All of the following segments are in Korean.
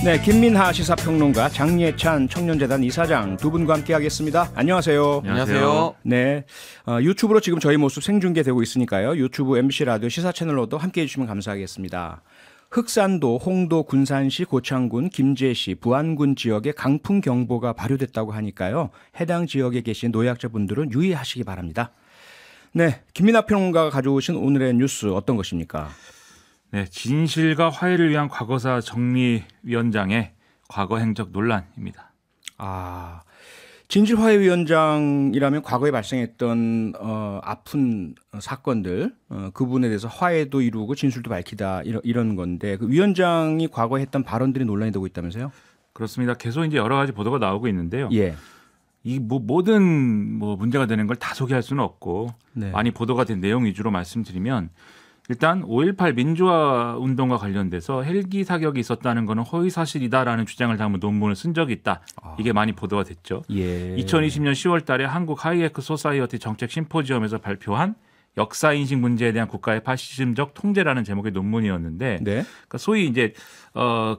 네, 김민하 시사평론가, 장예찬 청년재단 이사장 두 분과 함께하겠습니다. 안녕하세요. 안녕하세요. 네, 유튜브로 지금 저희 모습 생중계되고 있으니까요. 유튜브 MBC 라디오 시사 채널로도 함께해 주시면 감사하겠습니다. 흑산도, 홍도, 군산시, 고창군, 김제시, 부안군 지역에 강풍 경보가 발효됐다고 하니까요. 해당 지역에 계신 노약자분들은 유의하시기 바랍니다. 네, 김민하 평론가가 가져오신 오늘의 뉴스 어떤 것입니까? 네, 진실과 화해를 위한 과거사 정리위원장의 과거 행적 논란입니다. 진실화해위원장이라면 과거에 발생했던 아픈 사건들, 그 부분에 대해서 화해도 이루고 진술도 밝히다 이런 건데, 그 위원장이 과거에 했던 발언들이 논란이 되고 있다면서요? 그렇습니다. 계속 이제 여러 가지 보도가 나오고 있는데요. 예. 이 모든 문제가 되는 걸 다 소개할 수는 없고, 네. 많이 보도가 된 내용 위주로 말씀드리면, 일단 5.18 민주화 운동과 관련돼서 헬기 사격이 있었다는 것은 허위 사실이다라는 주장을 담은 논문을 쓴 적이 있다. 이게 많이 보도가 됐죠. 예. 2020년 10월 달에 한국 하이에크 소사이어티 정책 심포지엄에서 발표한 역사 인식 문제에 대한 국가의 파시즘적 통제라는 제목의 논문이었는데, 네. 그러니까 소위 이제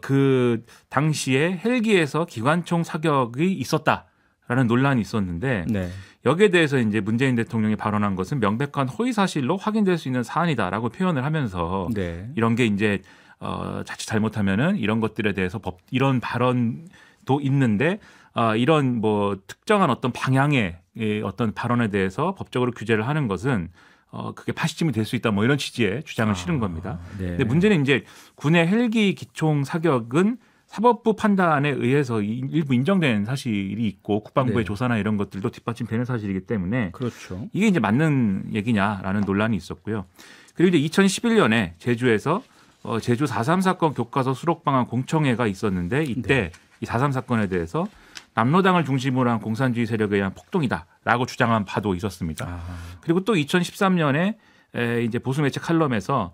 그 당시에 헬기에서 기관총 사격이 있었다라는 논란이 있었는데, 네. 여기에 대해서 이제 문재인 대통령이 발언한 것은 명백한 허위 사실로 확인될 수 있는 사안이다라고 표현을 하면서, 네. 이런 게 이제 자칫 잘못하면은 이런 것들에 대해서 이런 발언도 있는데, 이런 특정한 어떤 방향의 어떤 발언에 대해서 법적으로 규제를 하는 것은 그게 파시즘이 될 수 있다, 이런 취지의 주장을 실은 겁니다. 네. 근데 문제는 이제 군의 헬기 기총 사격은 사법부 판단에 의해서 일부 인정된 사실이 있고, 국방부의 네. 조사나 이런 것들도 뒷받침되는 사실이기 때문에, 그렇죠. 이게 이제 맞는 얘기냐라는 논란이 있었고요. 그리고 이제 2011년에 제주에서 제주 4.3 사건 교과서 수록 방안 공청회가 있었는데, 이때 이 4.3 사건에 대해서 남로당을 중심으로 한 공산주의 세력에 의한 폭동이다라고 주장한 바도 있었습니다. 그리고 또 2013년에 이제 보수 매체 칼럼에서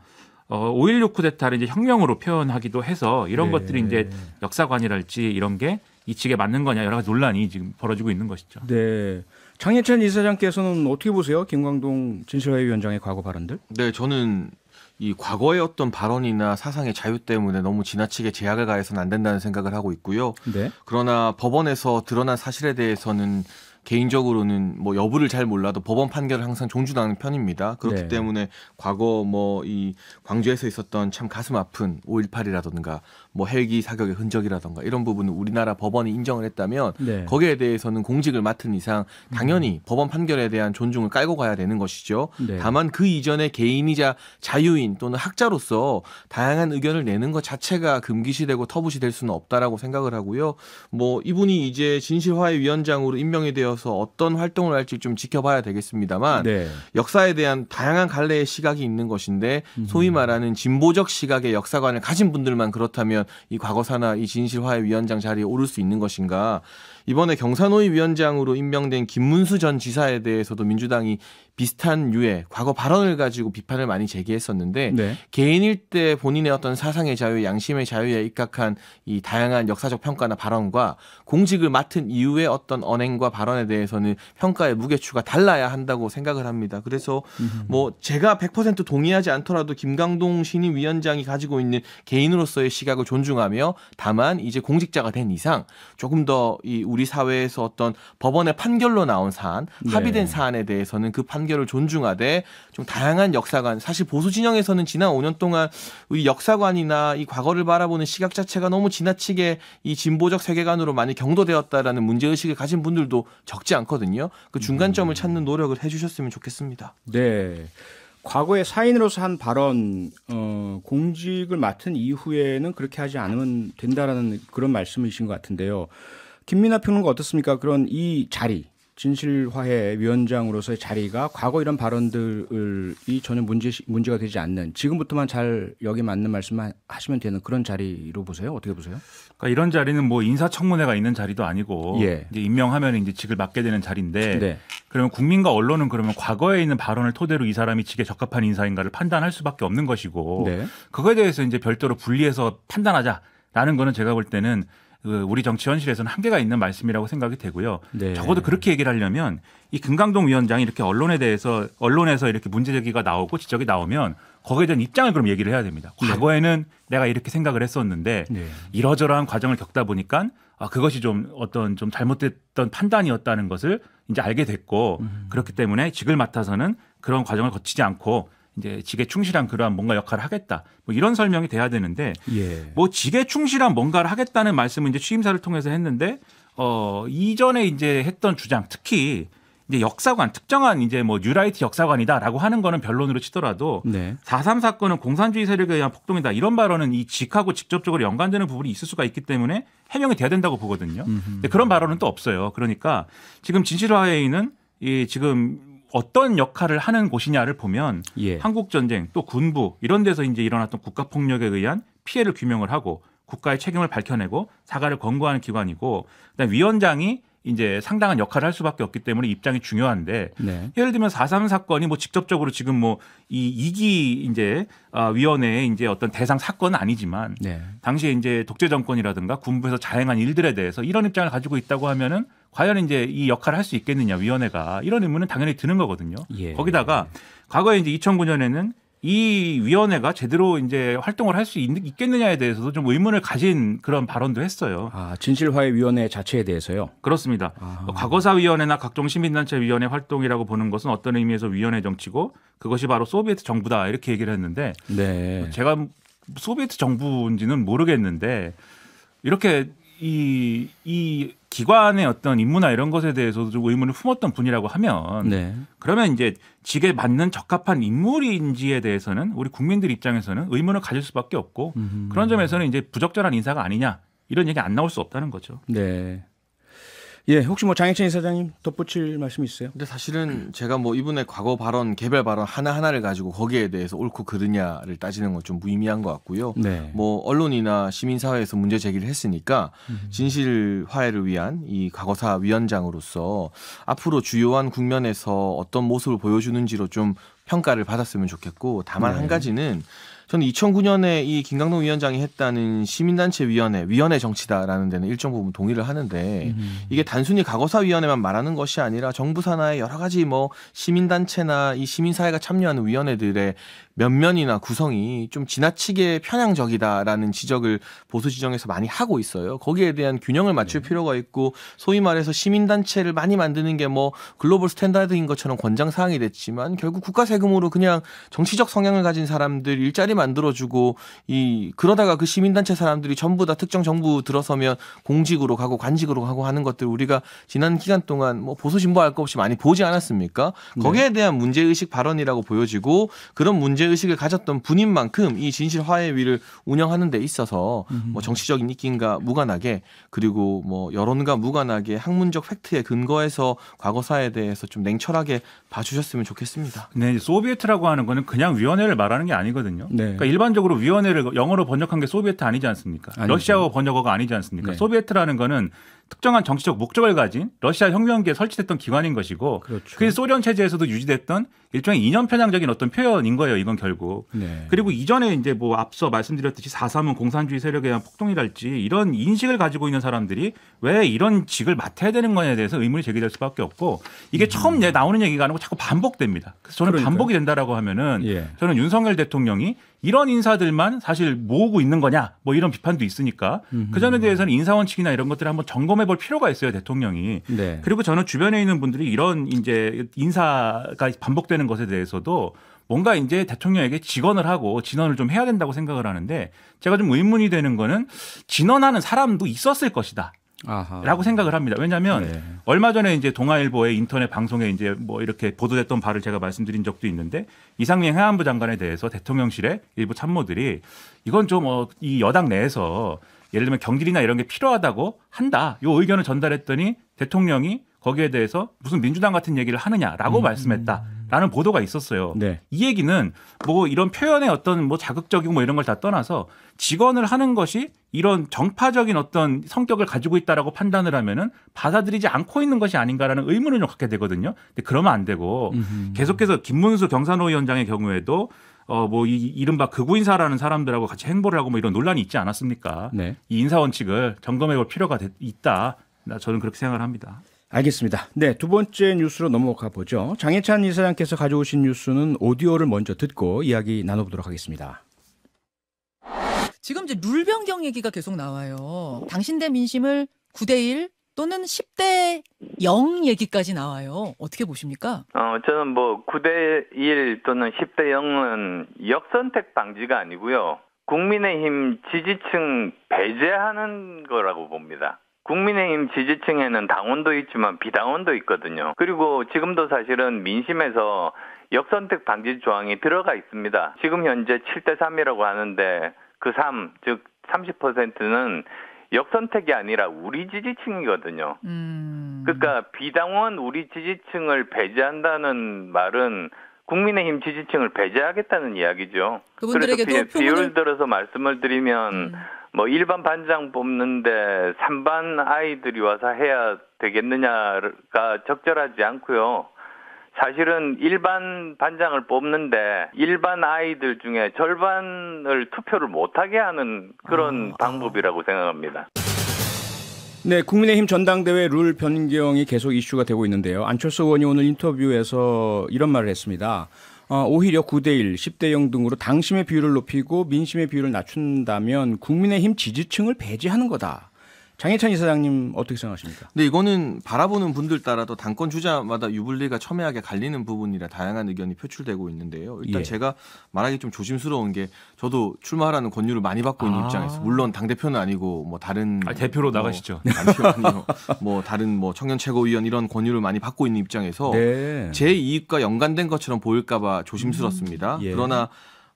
5.16 쿠데타를 이제 혁명으로 표현하기도 해서, 이런 네. 것들이 이제 역사관이랄지 이런 게 이 측에 맞는 거냐, 여러 가지 논란이 지금 벌어지고 있는 것이죠. 네. 장예찬 이사장께서는 어떻게 보세요? 김광동 진실화해위원장의 과거 발언들? 네, 저는 이 과거의 어떤 발언이나 사상의 자유 때문에 너무 지나치게 제약을 가해서는 안 된다는 생각을 하고 있고요. 네. 그러나 법원에서 드러난 사실에 대해서는 개인적으로는 여부를 잘 몰라도 법원 판결을 항상 존중하는 편입니다. 그렇기 네. 때문에 과거 이 광주에서 있었던 참 가슴 아픈 5.18이라든가 헬기 사격의 흔적이라든가 이런 부분은 우리나라 법원이 인정을 했다면, 네. 거기에 대해서는 공직을 맡은 이상 당연히 법원 판결에 대한 존중을 깔고 가야 되는 것이죠. 네. 다만 그 이전에 개인이자 자유인 또는 학자로서 다양한 의견을 내는 것 자체가 금기시되고 터부시될 수는 없다라고 생각을 하고요. 이분이 이제 진실화해위원장으로 임명이 되어서 어떤 활동을 할지 좀 지켜봐야 되겠습니다만, 네. 역사에 대한 다양한 갈래의 시각이 있는 것인데, 소위 말하는 진보적 시각의 역사관을 가진 분들만 그렇다면 이 과거사나 이 진실화해위원장 자리에 오를 수 있는 것인가. 이번에 경사노위 위원장으로 임명된 김문수 전 지사에 대해서도 민주당이 비슷한 유의 과거 발언을 가지고 비판을 많이 제기했었는데, 네. 개인일 때 본인의 어떤 사상의 자유, 양심의 자유에 입각한 이 다양한 역사적 평가나 발언과 공직을 맡은 이후의 어떤 언행과 발언에 대해서는 평가의 무게추가 달라야 한다고 생각을 합니다. 그래서 제가 100% 동의하지 않더라도 김광동 신임 위원장이 가지고 있는 개인으로서의 시각을 존중하며, 다만 이제 공직자가 된 이상 조금 더 이 우리 사회에서 어떤 법원의 판결로 나온 사안, 합의된 사안에 대해서는 그 판결을 존중하되, 좀 다양한 역사관, 사실 보수 진영에서는 지난 5년 동안 우리 역사관이나 이 과거를 바라보는 시각 자체가 너무 지나치게 이 진보적 세계관으로 많이 경도되었다라는 문제의식을 가진 분들도 적지 않거든요. 그 중간점을 찾는 노력을 해주셨으면 좋겠습니다. 네. 과거에 사인으로서 한 발언, 공직을 맡은 이후에는 그렇게 하지 않으면 된다라는 그런 말씀이신 것 같은데요. 김민하 평론가 어떻습니까? 그런 이 자리, 진실화해위원장으로서의 자리가 과거 이런 발언들이 전혀 문제가 되지 않는, 지금부터만 잘 여기 맞는 말씀만 하시면 되는 그런 자리로 보세요? 어떻게 보세요? 그러니까 이런 자리는 인사청문회가 있는 자리도 아니고, 예. 이제 임명하면 이제 직을 맡게 되는 자리인데, 네. 그러면 국민과 언론은 그러면 과거에 있는 발언을 토대로 이 사람이 직에 적합한 인사인가를 판단할 수밖에 없는 것이고, 네. 그거에 대해서 이제 별도로 분리해서 판단하자라는 거는 제가 볼 때는 우리 정치 현실에서는 한계가 있는 말씀이라고 생각이 되고요. 네. 적어도 그렇게 얘기를 하려면 이 김광동 위원장이 이렇게 언론에서 이렇게 문제 제기가 나오고 지적이 나오면 거기에 대한 입장을 그럼 얘기를 해야 됩니다. 과거에는 내가 이렇게 생각을 했었는데 네. 이러저러한 과정을 겪다 보니까 그것이 좀 어떤 좀 잘못됐던 판단이었다는 것을 이제 알게 됐고 그렇기 때문에 직을 맡아서는 그런 과정을 거치지 않고 이제 직에 충실한 그러한 뭔가 역할을 하겠다. 뭐 이런 설명이 돼야 되는데 예. 뭐 직에 충실한 뭔가를 하겠다는 말씀을 이제 취임사를 통해서 했는데 이전에 이제 했던 주장 특히 이제 역사관 특정한 이제 뭐 뉴라이트 역사관이다라고 하는 거는 변론으로 치더라도 네. 4.3 사건은 공산주의 세력에 의한 폭동이다 이런 발언은 이 직하고 직접적으로 연관되는 부분이 있을 수가 있기 때문에 해명이 돼야 된다고 보거든요. 근데 그런 발언은 또 없어요. 그러니까 지금 진실화해인은 이 지금 어떤 역할을 하는 곳이냐를 보면 예. 한국 전쟁 또 군부 이런 데서 이제 일어났던 국가 폭력에 의한 피해를 규명을 하고 국가의 책임을 밝혀내고 사과를 권고하는 기관이고 그다음 위원장이 이제 상당한 역할을 할 수밖에 없기 때문에 입장이 중요한데 네. 예를 들면 4.3 사건이 뭐 직접적으로 지금 뭐 이 2기 이제 위원회의 이제 어떤 대상 사건은 아니지만 네. 당시에 이제 독재 정권이라든가 군부에서 자행한 일들에 대해서 이런 입장을 가지고 있다고 하면은 과연 이제 이 역할을 할 수 있겠느냐 위원회가 이런 의문은 당연히 드는 거거든요. 예. 거기다가 과거에 이제 2009년에는 이 위원회가 제대로 이제 활동을 할 수 있겠느냐에 대해서도 좀 의문을 가진 그런 발언도 했어요. 아, 진실화해위원회 자체에 대해서요. 그렇습니다. 과거사위원회나 각종 시민단체 위원회 활동이라고 보는 것은 어떤 의미에서 위원회 정치고 그것이 바로 소비에트 정부다 이렇게 얘기를 했는데 네. 제가 소비에트 정부인지는 모르겠는데 이렇게 이 기관의 어떤 임무나 이런 것에 대해서도 좀 의문을 품었던 분이라고 하면 네. 그러면 이제 직에 맞는 적합한 인물인지에 대해서는 우리 국민들 입장에서는 의문을 가질 수밖에 없고 그런 점에서는 이제 부적절한 인사가 아니냐 이런 얘기 안 나올 수 없다는 거죠. 네. 예, 혹시 뭐 장혜찬 이사장님 덧붙일 말씀 있으세요? 근데 사실은 제가 뭐 이분의 과거 발언, 개별 발언 하나하나를 가지고 거기에 대해서 옳고 그르냐를 따지는 건 좀 무의미한 것 같고요. 네. 뭐 언론이나 시민사회에서 문제 제기를 했으니까 진실 화해를 위한 이 과거사 위원장으로서 앞으로 주요한 국면에서 어떤 모습을 보여주는지로 좀 평가를 받았으면 좋겠고 다만 네. 한 가지는 저는 2009년에 이 김강동 위원장이 했다는 시민단체 위원회 정치다라는 데는 일정 부분 동의를 하는데 이게 단순히 과거사위원회만 말하는 것이 아니라 정부 산하의 여러 가지 뭐 시민단체나 이 시민사회가 참여하는 위원회들의 면면이나 구성이 좀 지나치게 편향적이다라는 지적을 보수 지정에서 많이 하고 있어요. 거기에 대한 균형을 맞출 필요가 있고 소위 말해서 시민단체를 많이 만드는 게 뭐 글로벌 스탠다드인 것처럼 권장사항이 됐지만 결국 국가 세금으로 그냥 정치적 성향을 가진 사람들 일자리 만들어주고 그러다가 그 시민단체 사람들이 전부 다 특정 정부 들어서면 공직으로 가고 관직으로 가고 하는 것들 우리가 지난 기간 동안 뭐 보수 진보할 것 없이 많이 보지 않았습니까? 거기에 대한 문제의식 발언이라고 보여지고 그런 문제의식을 가졌던 분인 만큼 이 진실화해위를 운영하는 데 있어서 뭐 정치적인 입김과 무관하게 그리고 뭐 여론과 무관하게 학문적 팩트에 근거해서 과거사에 대해서 좀 냉철하게 봐주셨으면 좋겠습니다. 네, 소비에트라고 하는 거는 그냥 위원회를 말하는 게 아니거든요. 네. 그러니까 일반적으로 위원회를 영어로 번역한 게 소비에트 아니지 않습니까? 아니죠. 러시아어 번역어가 아니지 않습니까? 네. 소비에트라는 거는 특정한 정치적 목적을 가진 러시아 혁명기에 설치됐던 기관인 것이고 그렇죠. 그게 소련 체제에서도 유지됐던 일종의 이념 편향적인 어떤 표현인 거예요. 이건 결국. 네. 그리고 이전에 이제 뭐 앞서 말씀드렸듯이 4.3은 공산주의 세력에 의한 폭동이랄지 이런 인식을 가지고 있는 사람들이 왜 이런 직을 맡아야 되는 거냐에 대해서 의문이 제기될 수밖에 없고 이게 처음 나오는 얘기가 아니고 자꾸 반복됩니다. 그래서 저는 그러니까요. 반복이 된다라고 하면은 예. 저는 윤석열 대통령이 이런 인사들만 사실 모으고 있는 거냐 뭐 이런 비판도 있으니까 그 점에 대해서는 인사원칙이나 이런 것들을 한번 점검해 볼 필요가 있어요. 대통령이. 네. 그리고 저는 주변에 있는 분들이 이런 이제 인사가 반복되는 것에 대해서도 뭔가 이제 대통령에게 직언을 하고 진언을 좀 해야 된다고 생각을 하는데 제가 좀 의문이 되는 거는 진언하는 사람도 있었을 것이다. 아하. 라고 생각을 합니다. 왜냐하면 네. 얼마 전에 이제 동아일보의 인터넷 방송에 이제 뭐 이렇게 보도됐던 바를 제가 말씀드린 적도 있는데 이상민 해안부 장관에 대해서 대통령실의 일부 참모들이 이건 좀 이 여당 내에서 예를 들면 경질이나 이런 게 필요하다고 한다. 이 의견을 전달했더니 대통령이 거기에 대해서 무슨 민주당 같은 얘기를 하느냐라고 말씀했다라는 보도가 있었어요. 네. 이 얘기는 뭐 이런 표현의 어떤 뭐 자극적이고 뭐 이런 걸 다 떠나서 직언을 하는 것이 이런 정파적인 어떤 성격을 가지고 있다라고 판단을 하면은 받아들이지 않고 있는 것이 아닌가라는 의문을 좀 갖게 되거든요. 근데 그러면 안 되고 계속해서 김문수 경산호 위원장의 경우에도 뭐 이 이른바 극우 인사라는 사람들하고 같이 행보를 하고 뭐 이런 논란이 있지 않았습니까? 네. 이 인사 원칙을 점검해 볼 필요가 있다. 저는 그렇게 생각을 합니다. 알겠습니다. 네, 두 번째 뉴스로 넘어가 보죠. 장혜찬 이사장께서 가져오신 뉴스는 오디오를 먼저 듣고 이야기 나눠보도록 하겠습니다. 지금 이제 룰 변경 얘기가 계속 나와요. 당신대 민심을 9대1 또는 10대 0 얘기까지 나와요. 어떻게 보십니까? 저는 뭐 9대1 또는 10대 0은 역선택 방지가 아니고요. 국민의힘 지지층 배제하는 거라고 봅니다. 국민의힘 지지층에는 당원도 있지만 비당원도 있거든요. 그리고 지금도 사실은 민심에서 역선택 방지 조항이 들어가 있습니다. 지금 현재 7대 3이라고 하는데 그 3, 즉 30%는 역선택이 아니라 우리 지지층이거든요. 그러니까 비당원 우리 지지층을 배제한다는 말은 국민의힘 지지층을 배제하겠다는 이야기죠. 그분들에게도 그래서 비율 들어서 말씀을 드리면 뭐 일반 반장 뽑는데 3반 아이들이 와서 해야 되겠느냐가 적절하지 않고요. 사실은 일반 반장을 뽑는데 일반 아이들 중에 절반을 투표를 못하게 하는 그런 방법이라고 생각합니다. 네, 국민의힘 전당대회 룰 변경이 계속 이슈가 되고 있는데요. 안철수 의원이 오늘 인터뷰에서 이런 말을 했습니다. 오히려 9대1, 10대 0 등으로 당심의 비율을 높이고 민심의 비율을 낮춘다면 국민의힘 지지층을 배제하는 거다. 장혜찬 이사장님 어떻게 생각하십니까? 근데 이거는 바라보는 분들 따라도 당권 주자마다 유불리가 첨예하게 갈리는 부분이라 다양한 의견이 표출되고 있는데요. 일단 제가 말하기 좀 조심스러운 게 저도 출마하라는 권유를 많이 받고 있는 입장에서 물론 당 대표는 아니고 뭐 다른 대표로 나가시죠. 아니요. 뭐 다른 뭐 청년 최고위원 이런 권유를 많이 받고 있는 입장에서 네. 제 이익과 연관된 것처럼 보일까봐 조심스럽습니다. 예. 그러나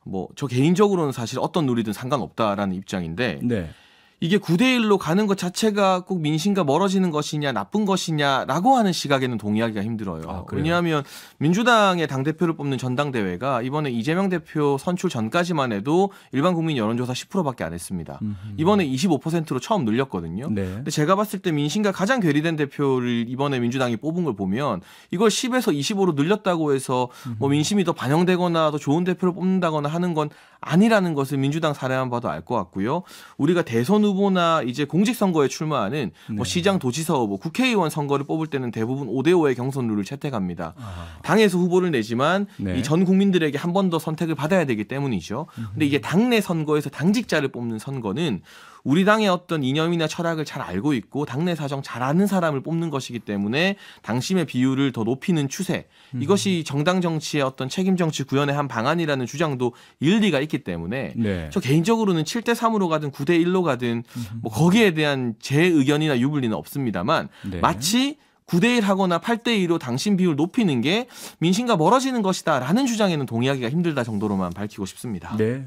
뭐 저 개인적으로는 사실 어떤 룰이든 상관없다라는 입장인데. 네. 이게 9대1로 가는 것 자체가 꼭 민심과 멀어지는 것이냐 나쁜 것이냐라고 하는 시각에는 동의하기가 힘들어요. 왜냐하면 민주당의 당대표를 뽑는 전당대회가 이번에 이재명 대표 선출 전까지만 해도 일반 국민 여론조사 10%밖에 안 했습니다. 이번에 25%로 처음 늘렸거든요. 네. 근데 제가 봤을 때 민심과 가장 괴리된 대표를 이번에 민주당이 뽑은 걸 보면 이걸 10에서 25로 늘렸다고 해서 뭐 민심이 더 반영되거나 더 좋은 대표를 뽑는다거나 하는 건 아니라는 것을 민주당 사례만 봐도 알 것 같고요. 우리가 대선 후보나 이제 공직선거에 출마하는 뭐 시장, 도지사 후보, 국회의원 선거를 뽑을 때는 대부분 5대5의 경선 룰을 채택합니다. 당에서 후보를 내지만 네. 이 전 국민들에게 한 번 더 선택을 받아야 되기 때문이죠. 근데 이게 당내 선거에서 당직자를 뽑는 선거는 우리 당의 어떤 이념이나 철학을 잘 알고 있고 당내 사정 잘 아는 사람을 뽑는 것이기 때문에 당심의 비율을 더 높이는 추세, 이것이 정당 정치의 어떤 책임 정치 구현의 한 방안이라는 주장도 일리가 있기 때문에 네. 저 개인적으로는 7대 3으로 가든 9대 1로 가든 뭐 거기에 대한 제 의견이나 유불리는 없습니다만 네. 마치 9대1 하거나 8대2로 당신 비율 높이는 게 민심과 멀어지는 것이다라는 주장에는 동의하기가 힘들다 정도로만 밝히고 싶습니다. 네.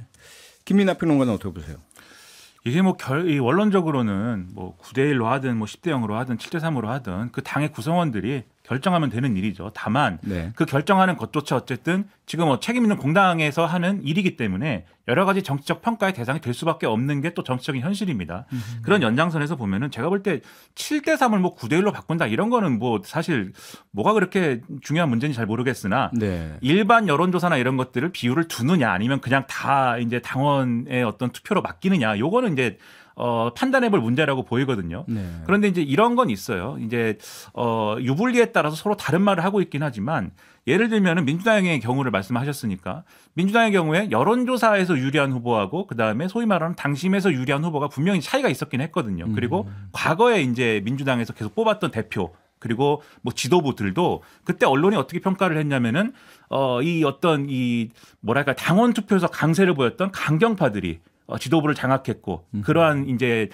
김민하 평론가는 어떻게 보세요? 이게 뭐 원론적으로는 뭐 9대1로 하든 뭐 10대 0으로 하든 7대 3으로 하든 그 당의 구성원들이 결정하면 되는 일이죠. 다만 네. 그 결정하는 것조차 어쨌든 지금 뭐 책임 있는 공당에서 하는 일이기 때문에 여러 가지 정치적 평가의 대상이 될 수밖에 없는 게 또 정치적인 현실입니다. 그런 연장선에서 보면은 제가 볼 때 7대 3을 뭐 9대 1로 바꾼다 이런 거는 뭐 사실 뭐가 그렇게 중요한 문제인지 잘 모르겠으나 네. 일반 여론조사나 이런 것들을 비율을 두느냐 아니면 그냥 다 이제 당원의 어떤 투표로 맡기느냐 요거는 이제 판단해볼 문제라고 보이거든요. 네. 그런데 이제 이런 건 있어요. 이제 유불리에 따라서 서로 다른 말을 하고 있긴 하지만 예를 들면은 민주당의 경우를 말씀하셨으니까 민주당의 경우에 여론조사에서 유리한 후보하고 그 다음에 소위 말하는 당심에서 유리한 후보가 분명히 차이가 있었긴 했거든요. 그리고 과거에 이제 민주당에서 계속 뽑았던 대표 그리고 뭐 지도부들도 그때 언론이 어떻게 평가를 했냐면은 이 어떤 이 뭐랄까 당원 투표에서 강세를 보였던 강경파들이 지도부를 장악했고 그러한 이제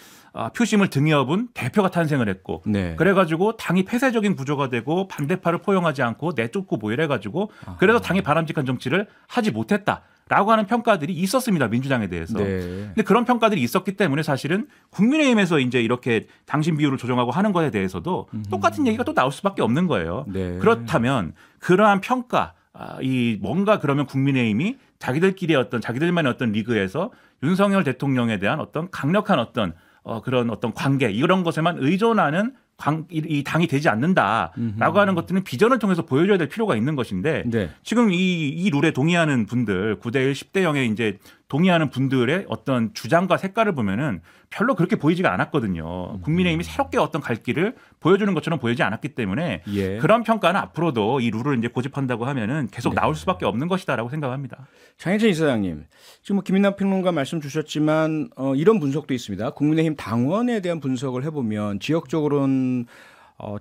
표심을 등에 업은 대표가 탄생을 했고 네. 그래가지고 당이 폐쇄적인 구조가 되고 반대파를 포용하지 않고 내쫓고 뭐 이래가지고 그래서 당이 바람직한 정치를 하지 못했다라고 하는 평가들이 있었습니다. 민주당에 대해서. 네. 근데 그런 평가들이 있었기 때문에 사실은 국민의힘에서 이제 이렇게 당심 비율을 조정하고 하는 것에 대해서도 똑같은 얘기가 또 나올 수밖에 없는 거예요. 네. 그렇다면 그러한 평가 이 뭔가 그러면 국민의힘이 자기들끼리의 어떤 자기들만의 어떤 리그에서 윤석열 대통령에 대한 어떤 강력한 어떤 그런 어떤 관계 이런 것에만 의존하는 이 당이 되지 않는다라고 하는 것들은 비전을 통해서 보여줘야 될 필요가 있는 것인데 네. 지금 이 룰에 동의하는 분들 9대1, 10대 0의 이제 동의하는 분들의 어떤 주장과 색깔을 보면은 별로 그렇게 보이지가 않았거든요. 국민의힘이 새롭게 어떤 갈 길을 보여주는 것처럼 보이지 않았기 때문에 예. 그런 평가는 앞으로도 이 룰을 이제 고집한다고 하면은 계속 네. 나올 수밖에 없는 것이다라고 생각합니다. 장혜찬 이사장님, 지금 김민남 평론가 말씀 주셨지만 이런 분석도 있습니다. 국민의힘 당원에 대한 분석을 해보면 지역적으로는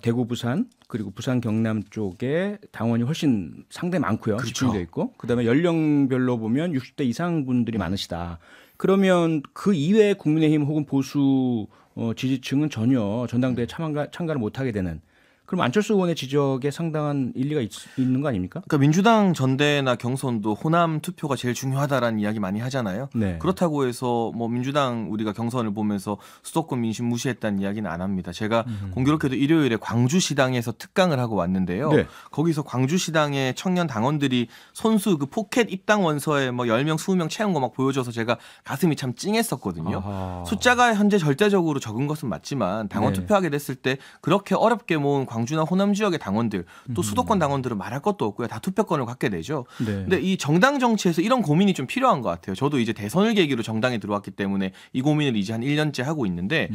대구, 부산 그리고 부산, 경남 쪽에 당원이 훨씬 상당히 많고요. 그렇죠. 집중되어 있고 그다음에 연령별로 보면 60대 이상 분들이 많으시다. 그러면 그 이외에 국민의힘 혹은 보수 지지층은 전혀 전당대회에 참가를 못하게 되는 그럼 안철수 의원의 지적에 상당한 일리가 있는 거 아닙니까? 그러니까 민주당 전대나 경선도 호남 투표가 제일 중요하다라는 이야기 많이 하잖아요. 네. 그렇다고 해서 뭐 민주당 우리가 경선을 보면서 수도권 민심 무시했다는 이야기는 안 합니다. 제가 공교롭게도 일요일에 광주시당에서 특강을 하고 왔는데요. 네. 거기서 광주시당의 청년 당원들이 손수 그 포켓 입당 원서에 뭐 10명, 20명 채운 거 막 보여줘서 제가 가슴이 참 찡했었거든요. 아하. 숫자가 현재 절대적으로 적은 것은 맞지만 당원 네. 투표하게 됐을 때 그렇게 어렵게 모은 광주나 호남 지역의 당원들 또 수도권 당원들은 말할 것도 없고요. 다 투표권을 갖게 되죠. 네. 근데 이 정당 정치에서 이런 고민이 좀 필요한 것 같아요. 저도 이제 대선을 계기로 정당에 들어왔기 때문에 이 고민을 이제 한 1년째 하고 있는데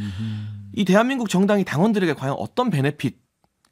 이 대한민국 정당이 당원들에게 과연 어떤 베네핏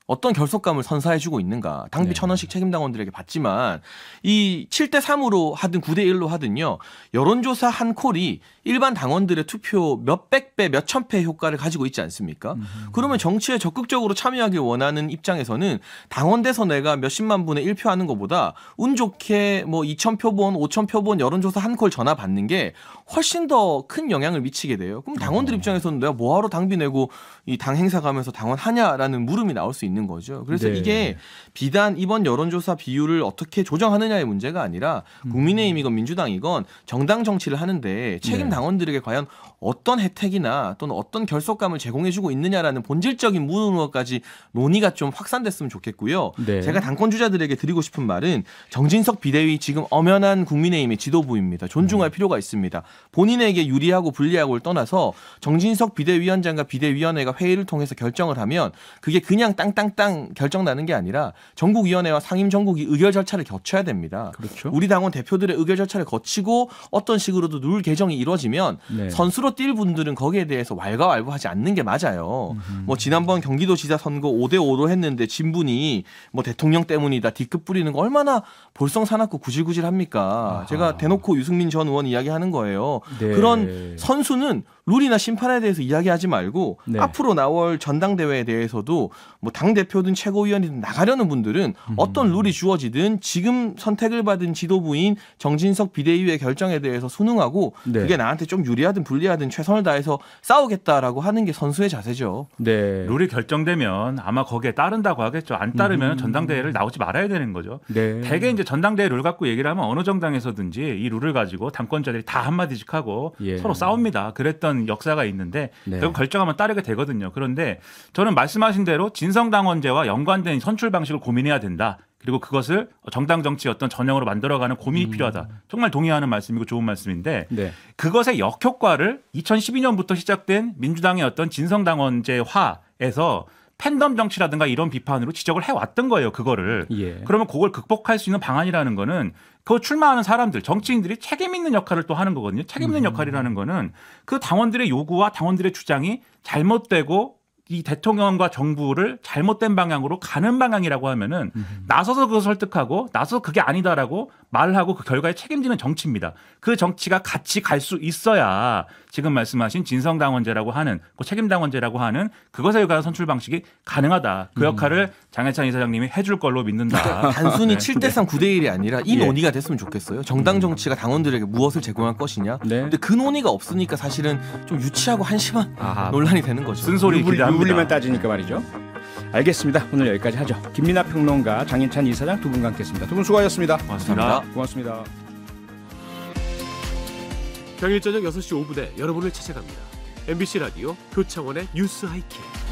어떤 결속감을 선사해주고 있는가. 당비 네. 1,000원씩 책임당원들에게 받지만 이 7대3으로 하든 9대1로 하든요. 여론조사 한 콜이 일반 당원들의 투표 몇백 배, 몇천 배 효과를 가지고 있지 않습니까? 그러면 정치에 적극적으로 참여하길 원하는 입장에서는 당원 돼서 내가 몇십만 분의 1표 하는 것보다 운 좋게 뭐 2,000표본, 5,000표본 여론조사 한 콜 전화 받는 게 훨씬 더 큰 영향을 미치게 돼요. 그럼 당원들 입장에서는 내가 뭐하러 당비 내고 이 당 행사 가면서 당원하냐라는 물음이 나올 수 있는 거죠. 그래서 네. 이게 비단 이번 여론조사 비율을 어떻게 조정하느냐의 문제가 아니라 국민의힘이건 민주당이건 정당 정치를 하는데 책임 네. 당원들에게 과연 어떤 혜택이나 또는 어떤 결속감을 제공해주고 있느냐라는 본질적인 문구까지 논의가 좀 확산됐으면 좋겠고요. 네. 제가 당권 주자들에게 드리고 싶은 말은 정진석 비대위 지금 엄연한 국민의힘의 지도부입니다. 존중할 필요가 있습니다. 본인에게 유리하고 불리하고를 떠나서 정진석 비대위원장과 비대위원회가 회의를 통해서 결정을 하면 그게 그냥 땅땅땅 결정나는 게 아니라 전국위원회와 상임정국이 의결 절차를 거쳐야 됩니다. 그렇죠. 우리 당원 대표들의 의결 절차를 거치고 어떤 식으로도 룰 개정이 이루어지면 네. 선수로 뛸 분들은 거기에 대해서 왈가왈부하지 않는 게 맞아요. 뭐 지난번 경기도지사 선거 5대5로 했는데 진 분이 뭐 대통령 때문이다 뒤끝 뿌리는 거 얼마나 볼썽사납고 구질구질합니까? 아하. 제가 대놓고 유승민 전 의원 이야기하는 거예요. 네. 그런 선수는 룰이나 심판에 대해서 이야기하지 말고 네. 앞으로 나올 전당대회에 대해서도 뭐 당대표든 최고위원이든 나가려는 분들은 어떤 룰이 주어지든 지금 선택을 받은 지도부인 정진석 비대위의 결정에 대해서 순응하고 네. 그게 나한테 좀 유리하든 불리하든 최선을 다해서 싸우겠다라고 하는 게 선수의 자세죠. 네. 룰이 결정되면 아마 거기에 따른다고 하겠죠. 안 따르면 전당대회를 나오지 말아야 되는 거죠. 네. 대개 이제 전당대회 룰 갖고 얘기를 하면 어느 정당에서든지 이 룰을 가지고 당권자들이 다 한마디씩 하고 예. 서로 싸웁니다. 그랬던 역사가 있는데 네. 결국 결정하면 따르게 되거든요. 그런데 저는 말씀하신 대로 진성당원제와 연관된 선출 방식을 고민해야 된다. 그리고 그것을 정당 정치의 어떤 전형으로 만들어가는 고민이 필요하다. 정말 동의하는 말씀이고 좋은 말씀인데 네. 그것의 역효과를 2012년부터 시작된 민주당의 어떤 진성당원제화에서 팬덤 정치라든가 이런 비판으로 지적을 해왔던 거예요. 그거를. 예. 그러면 그걸 극복할 수 있는 방안이라는 거는 그 출마하는 사람들, 정치인들이 책임 있는 역할을 또 하는 거거든요. 책임 있는 역할이라는 거는 그 당원들의 요구와 당원들의 주장이 잘못되고 이 대통령과 정부를 잘못된 방향으로 가는 방향이라고 하면은 나서서 그걸 설득하고 나서서 그게 아니다라고 말하고 그 결과에 책임지는 정치입니다. 그 정치가 같이 갈 수 있어야 지금 말씀하신 진성당원제라고 하는 그 책임당원제라고 하는 그것에 의한 선출 방식이 가능하다. 그 역할을 장해찬 이사장님이 해줄 걸로 믿는다. 단순히 네. 7대3 9대1이 아니라 이 예. 논의가 됐으면 좋겠어요. 정당 정치가 당원들에게 무엇을 제공할 것이냐. 네. 근데 그 논의가 없으니까 사실은 좀 유치하고 한심한 아하. 논란이 되는 거죠. 쓴소리 기대합니다. 유불리만 따지니까 말이죠. 알겠습니다. 오늘 여기까지 하죠. 김민하 평론가, 장인찬 이사장 두 분과 함께했습니다. 두 분 수고하셨습니다. 고맙습니다. 고맙습니다. 평일 저녁 6시 5분에 여러분을 찾아갑니다. MBC 라디오 표창원의 뉴스 하이킥.